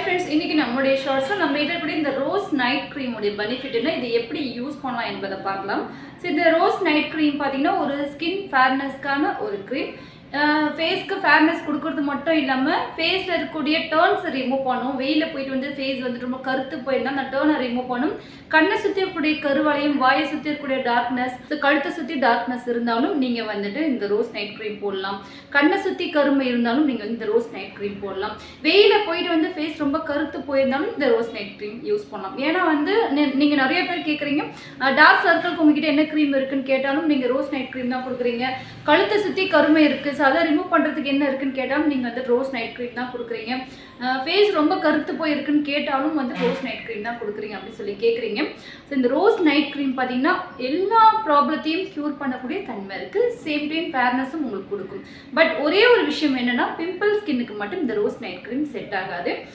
Friends, இன்னைக்கு நம்மளுடைய ஷார்ட்ஸில் நம்ம இருக்கக்கூடிய இந்த ரோஸ் நைட் க்ரீமுடைய பெனிஃபிட் என்ன, இது எப்படி யூஸ் பண்ணலாம் என்பதை பார்க்கலாம். ஸோ இந்த ரோஸ் நைட் க்ரீம் பார்த்தீங்கன்னா ஒரு ஸ்கின் ஃபேர்னஸ்க்கான ஒரு க்ரீம். ஃபேஸ்க்கு ஃபேர்னஸ் கொடுக்கறது மட்டும் இல்லாமல் ஃபேஸில் இருக்கக்கூடிய டேர்ன்ஸை ரிமூவ் பண்ணும். வெயிலில் போயிட்டு வந்து ஃபேஸ் வந்து ரொம்ப கருத்து போயிருந்தால் அந்த டேர்னை ரிமூவ் பண்ணும். கண்ணை சுற்றி இருக்கக்கூடிய கருவளையும், வாயை சுற்றி இருக்கக்கூடிய டார்க்னஸ், கழுத்தை சுற்றி டார்க்னஸ் இருந்தாலும் நீங்கள் வந்துட்டு இந்த ரோஸ் நைட் க்ரீம் போடலாம். கண்ணை சுற்றி கருமை இருந்தாலும் நீங்கள் இந்த ரோஸ் நைட் க்ரீம் போடலாம். வெயிலில் போயிட்டு வந்து ஃபேஸ் ரொம்ப கருத்து போயிருந்தாலும் இந்த ரோஸ் நைட் க்ரீம் யூஸ் பண்ணலாம். ஏன்னா வந்து நீங்கள் நிறைய பேர் கேட்குறீங்க, டார்க் சர்க்கிள்க்கு உங்ககிட்ட என்ன க்ரீம் இருக்குன்னு கேட்டாலும் நீங்கள் ரோஸ் நைட் க்ரீம் தான் கொடுக்குறீங்க. கழுத்தை சுற்றி கருமை இருக்குது, ஸோ அதை ரிமூவ் பண்ணுறதுக்கு என்ன இருக்குன்னு கேட்டாலும் நீங்கள் வந்து ரோஸ் நைட் க்ரீம் தான் கொடுக்குறீங்க. ஃபேஸ் ரொம்ப கருத்து போயிருக்குன்னு கேட்டாலும் வந்து ரோஸ் நைட் க்ரீம் தான் கொடுக்குறீங்க அப்படின்னு சொல்லி கேட்குறீங்க. ஸோ இந்த ரோஸ் நைட் க்ரீம் பார்த்தீங்கன்னா எல்லா ப்ராப்ளத்தையும் க்யூர் பண்ணக்கூடிய தன்மை இருக்குது. சேம் டைம் ஃபேர்னஸும் உங்களுக்கு கொடுக்கும். பட் ஒரே ஒரு விஷயம் என்னென்னா, பிம்பிள் ஸ்கின்னுக்கு மட்டும் இந்த ரோஸ் நைட் க்ரீம் செட் ஆகாது.